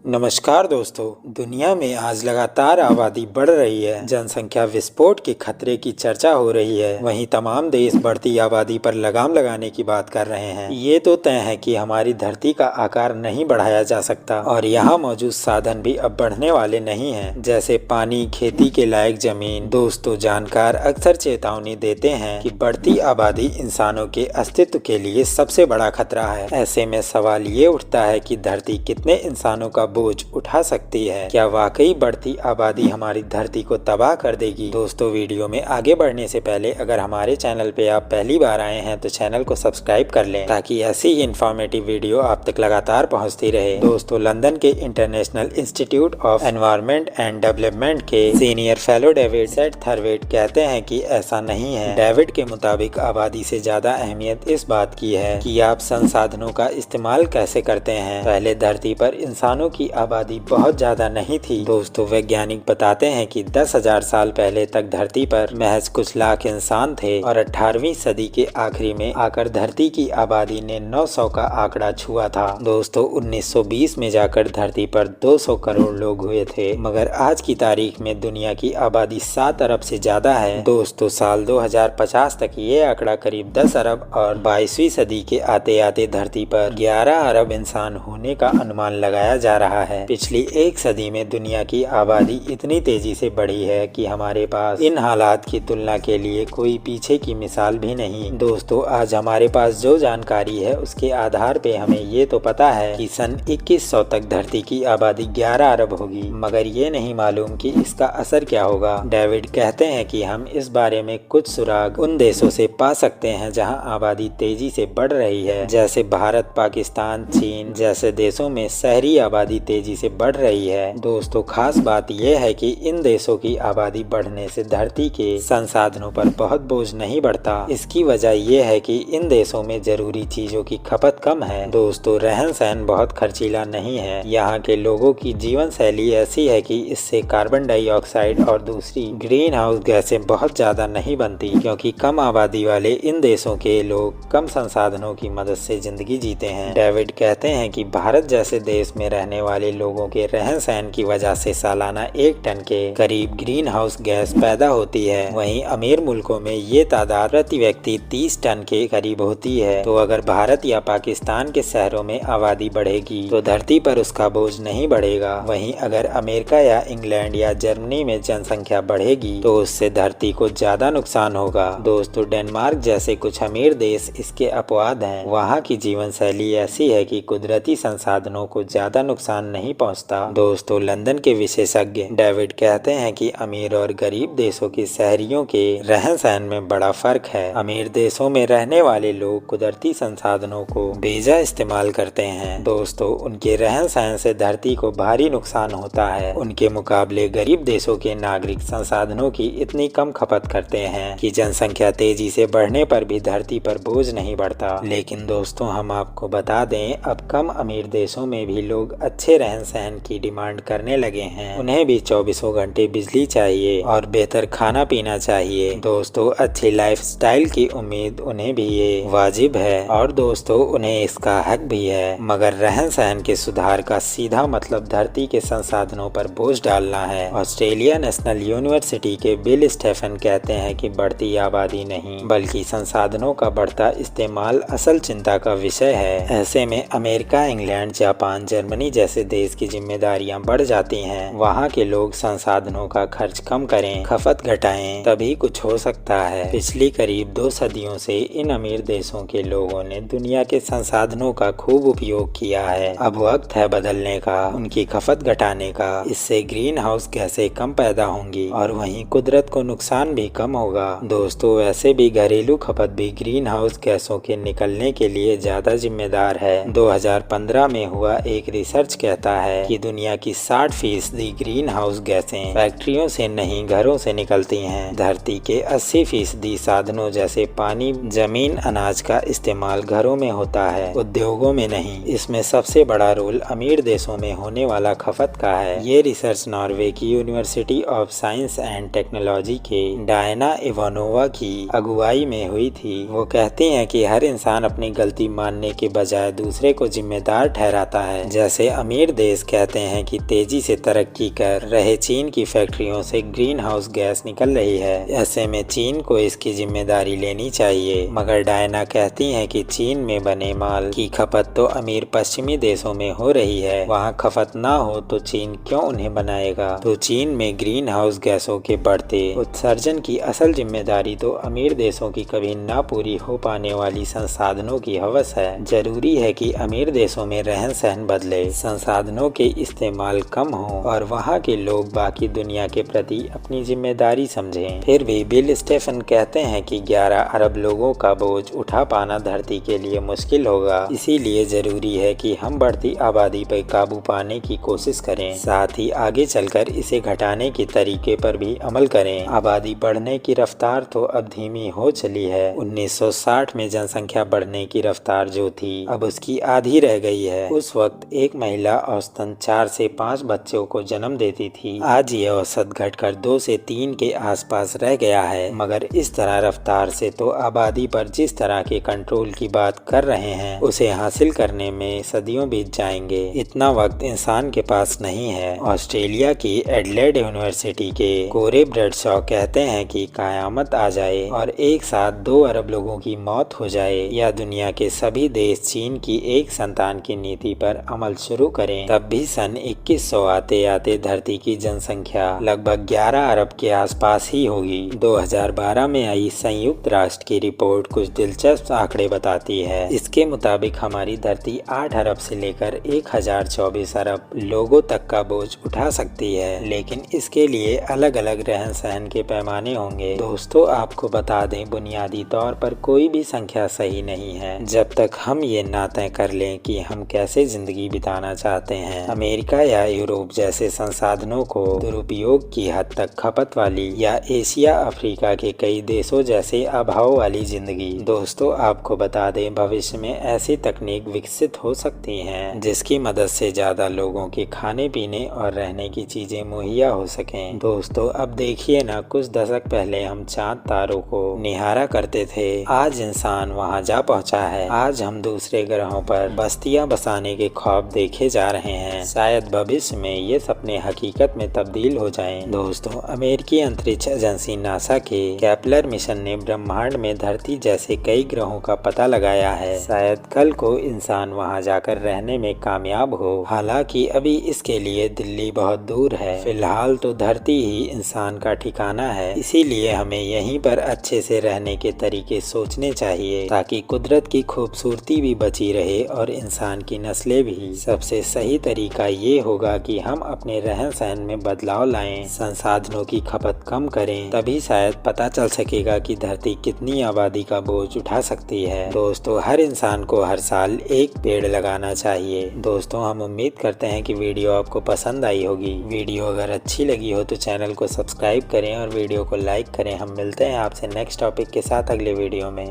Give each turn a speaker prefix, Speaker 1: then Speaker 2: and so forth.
Speaker 1: नमस्कार दोस्तों। दुनिया में आज लगातार आबादी बढ़ रही है। जनसंख्या विस्फोट के खतरे की चर्चा हो रही है। वहीं तमाम देश बढ़ती आबादी पर लगाम लगाने की बात कर रहे हैं। ये तो तय है कि हमारी धरती का आकार नहीं बढ़ाया जा सकता और यहाँ मौजूद साधन भी अब बढ़ने वाले नहीं हैं, जैसे पानी, खेती के लायक जमीन। दोस्तों, जानकार अक्सर चेतावनी देते हैं कि बढ़ती आबादी इंसानों के अस्तित्व के लिए सबसे बड़ा खतरा है। ऐसे में सवाल ये उठता है कि धरती कितने इंसानों का बोझ उठा सकती है? क्या वाकई बढ़ती आबादी हमारी धरती को तबाह कर देगी? दोस्तों, वीडियो में आगे बढ़ने से पहले अगर हमारे चैनल पे आप पहली बार आए हैं तो चैनल को सब्सक्राइब कर लें ताकि ऐसी ही इंफॉर्मेटिव वीडियो आप तक लगातार पहुंचती रहे। दोस्तों, लंदन के international institute of environment and development के सीनियर फेलो डेविड सेट थरवेट कहते हैं कि ऐसा नहीं है। डेविड के मुताबिक आबादी से ज्यादा अहमियत इस बात की है कि आप संसाधनों का इस्तेमाल कैसे करते हैं। पहले धरती पर इंसानों की आबादी बहुत ज्यादा नहीं थी। दोस्तों, वैज्ञानिक बताते हैं कि 10,000 साल पहले तक धरती पर महज कुछ लाख इंसान थे और 18वीं सदी के आखिरी में आकर धरती की आबादी ने 900 का आंकड़ा छुआ था। दोस्तों, 1920 में जाकर धरती पर 200 करोड़ लोग हुए थे, मगर आज की तारीख में दुनिया की आबादी 7 अरब से ज्यादा है। दोस्तों, साल 2050 तक ये आंकड़ा करीब 10 अरब और 22वीं सदी के आते आते धरती पर 11 अरब इंसान होने का अनुमान लगाया जा रहा है। पिछली एक सदी में दुनिया की आबादी इतनी तेजी से बढ़ी है कि हमारे पास इन हालात की तुलना के लिए कोई पीछे की मिसाल भी नहीं। दोस्तों, आज हमारे पास जो जानकारी है उसके आधार पे हमें ये तो पता है कि सन 2100 तक धरती की आबादी 11 अरब होगी, मगर ये नहीं मालूम कि इसका असर क्या होगा। डेविड कहते हैं कि हम इस बारे में कुछ सुराग उन देशों से पा सकते हैं जहां आबादी तेजी से बढ़ रही है, जैसे भारत, पाकिस्तान, चीन जैसे देशों में शहरी आबादी तेजी से बढ़ रही है। दोस्तों, खास बात यह है कि इन देशों की आबादी बढ़ने से धरती के संसाधनों पर बहुत बोझ नहीं बढ़ता। इसकी वजह यह है कि इन देशों में जरूरी चीजों की खपत कम है। दोस्तों, रहन सहन बहुत खर्चीला नहीं है। यहाँ के लोगों की जीवन शैली ऐसी है कि इससे कार्बन डाइऑक्साइड और दूसरी ग्रीन हाउस गैसें बहुत ज्यादा नहीं बनती, क्योंकि कम आबादी वाले इन देशों के लोग कम संसाधनों की मदद से जिंदगी जीते हैं। डेविड कहते हैं कि भारत जैसे देश में रहने वाले लोगों के रहन सहन की वजह से सालाना 1 टन के करीब ग्रीन हाउस गैस पैदा होती है। वहीं अमीर मुल्कों में ये तादाद प्रति व्यक्ति 30 टन के करीब होती है। तो अगर भारत या पाकिस्तान के शहरों में आबादी बढ़ेगी तो धरती पर उसका बोझ नहीं बढ़ेगा। वहीं अगर अमेरिका या इंग्लैंड या जर्मनी में जनसंख्या बढ़ेगी तो उससे धरती को ज्यादा नुकसान होगा। दोस्तों, डेनमार्क जैसे कुछ अमीर देश इसके अपवाद हैं। वहाँ की जीवन शैली ऐसी है कि कुदरती संसाधनों को ज्यादा नुकसान नहीं पहुंचता। दोस्तों, लंदन के विशेषज्ञ डेविड कहते हैं कि अमीर और गरीब देशों के शहरियों के रहन सहन में बड़ा फर्क है। अमीर देशों में रहने वाले लोग कुदरती संसाधनों को बेजा इस्तेमाल करते हैं। दोस्तों, उनके रहन सहन से धरती को भारी नुकसान होता है। उनके मुकाबले गरीब देशों के नागरिक संसाधनों की इतनी कम खपत करते हैं कि जनसंख्या तेजी से बढ़ने पर भी धरती पर बोझ नहीं बढ़ता। लेकिन दोस्तों, हम आपको बता दें, अब कम अमीर देशों में भी लोग अच्छे रहन सहन की डिमांड करने लगे हैं। उन्हें भी 24 घंटे बिजली चाहिए और बेहतर खाना पीना चाहिए। दोस्तों, अच्छी लाइफस्टाइल की उम्मीद उन्हें भी ये वाजिब है और दोस्तों, उन्हें इसका हक भी है। मगर रहन सहन के सुधार का सीधा मतलब धरती के संसाधनों पर बोझ डालना है। ऑस्ट्रेलिया नेशनल यूनिवर्सिटी के बिल स्टेफन कहते हैं कि बढ़ती आबादी नहीं बल्कि संसाधनों का बढ़ता इस्तेमाल असल चिंता का विषय है। ऐसे में अमेरिका, इंग्लैंड, जापान, जर्मनी जैसे देश की जिम्मेदारियां बढ़ जाती हैं। वहाँ के लोग संसाधनों का खर्च कम करें, खपत घटाएं, तभी कुछ हो सकता है। पिछली करीब 2 सदियों से इन अमीर देशों के लोगों ने दुनिया के संसाधनों का खूब उपयोग किया है। अब वक्त है बदलने का, उनकी खपत घटाने का। इससे ग्रीन हाउस गैसें कम पैदा होंगी और वहीं कुदरत को नुकसान भी कम होगा। दोस्तों, वैसे भी घरेलू खपत भी ग्रीन हाउस गैसों के निकलने के लिए ज्यादा जिम्मेदार है। 2015 में हुआ एक रिसर्च कहता है कि दुनिया की 60% ग्रीन हाउस गैसें फैक्ट्रियों से नहीं घरों से निकलती हैं। धरती के 80% साधनों जैसे पानी, जमीन, अनाज का इस्तेमाल घरों में होता है, उद्योगों में नहीं। इसमें सबसे बड़ा रोल अमीर देशों में होने वाला खपत का है। ये रिसर्च नॉर्वे की university of science and technology के डायना इवानोवा की अगुवाई में हुई थी। वो कहती हैं कि हर इंसान अपनी गलती मानने के बजाय दूसरे को जिम्मेदार ठहराता है। जैसे अमीर देश कहते हैं कि तेजी से तरक्की कर रहे चीन की फैक्ट्रियों से ग्रीन हाउस गैस निकल रही है। ऐसे में चीन को इसकी जिम्मेदारी लेनी चाहिए। मगर डायना कहती हैं कि चीन में बने माल की खपत तो अमीर पश्चिमी देशों में हो रही है, वहाँ खपत ना हो तो चीन क्यों उन्हें बनाएगा। तो चीन में ग्रीन हाउस गैसों के बढ़ते उत्सर्जन की असल जिम्मेदारी तो अमीर देशों की कभी ना पूरी हो पाने वाली संसाधनों की हवस है। जरूरी है कि अमीर देशों में रहन सहन बदले, संसाधनों के इस्तेमाल कम हो और वहाँ के लोग बाकी दुनिया के प्रति अपनी जिम्मेदारी समझें। फिर भी बिल स्टेफन कहते हैं कि 11 अरब लोगों का बोझ उठा पाना धरती के लिए मुश्किल होगा, इसीलिए जरूरी है कि हम बढ़ती आबादी पर काबू पाने की कोशिश करें, साथ ही आगे चलकर इसे घटाने के तरीके पर भी अमल करें। आबादी बढ़ने की रफ्तार तो अब धीमी हो चली है। 1960 में जनसंख्या बढ़ने की रफ्तार जो थी अब उसकी आधी रह गई है। उस वक्त एक महिला औसतन 4 से 5 बच्चों को जन्म देती थी। आज ये औसत घटकर 2 से 3 के आसपास रह गया है। मगर इस तरह रफ्तार से तो आबादी पर जिस तरह के कंट्रोल की बात कर रहे हैं उसे हासिल करने में सदियों बीत जाएंगे। इतना वक्त इंसान के पास नहीं है। ऑस्ट्रेलिया की एडलेड यूनिवर्सिटी के कोरे ब्रैडशॉ कहते हैं कि कयामत आ जाए और एक साथ 2 अरब लोगों की मौत हो जाए या दुनिया के सभी देश चीन की एक संतान की नीति पर अमल शुरू करें, तब भी सन 2100 आते आते धरती की जनसंख्या लगभग 11 अरब के आसपास ही होगी। 2012 में आई संयुक्त राष्ट्र की रिपोर्ट कुछ दिलचस्प आंकड़े बताती है। इसके मुताबिक हमारी धरती 8 अरब से लेकर 1024 अरब लोगों तक का बोझ उठा सकती है, लेकिन इसके लिए अलग अलग रहन सहन के पैमाने होंगे। दोस्तों, आपको बता दें, बुनियादी तौर पर कोई भी संख्या सही नहीं है जब तक हम ये ना तय कर लें कि हम कैसे जिंदगी बिताना चाहते हैं। अमेरिका या यूरोप जैसे संसाधनों को दुरुपयोग की हद तक खपत वाली या एशिया अफ्रीका के कई देशों जैसे अभाव वाली जिंदगी। दोस्तों, आपको बता दें, भविष्य में ऐसी तकनीक विकसित हो सकती हैं जिसकी मदद से ज्यादा लोगों के खाने पीने और रहने की चीजें मुहैया हो सकें। दोस्तों, अब देखिए ना, कुछ दशक पहले हम चांद तारों को निहारा करते थे, आज इंसान वहां जा पहुंचा है। आज हम दूसरे ग्रहों पर बस्तियां बसाने के ख्वाब देखे जा रहे हैं। शायद भविष्य में ये सपने हकीकत में तब्दील हो जाएं। दोस्तों, अमेरिकी अंतरिक्ष एजेंसी नासा के केपलर मिशन ने ब्रह्मांड में धरती जैसे कई ग्रहों का पता लगाया है। शायद कल को इंसान वहां जाकर रहने में कामयाब हो। हालांकि अभी इसके लिए दिल्ली बहुत दूर है। फिलहाल तो धरती ही इंसान का ठिकाना है, इसीलिए हमें यहीं पर अच्छे से रहने के तरीके सोचने चाहिए ताकि कुदरत की खूबसूरती भी बची रहे और इंसान की नस्लें भी। सबसे सही तरीका ये होगा कि हम अपने रहन सहन में बदलाव लाएं, संसाधनों की खपत कम करें, तभी शायद पता चल सकेगा कि धरती कितनी आबादी का बोझ उठा सकती है। दोस्तों, हर इंसान को हर साल एक पेड़ लगाना चाहिए। दोस्तों, हम उम्मीद करते हैं कि वीडियो आपको पसंद आई होगी। वीडियो अगर अच्छी लगी हो तो चैनल को सब्सक्राइब करें और वीडियो को लाइक करें। हम मिलते हैं आपसे नेक्स्ट टॉपिक के साथ अगले वीडियो में।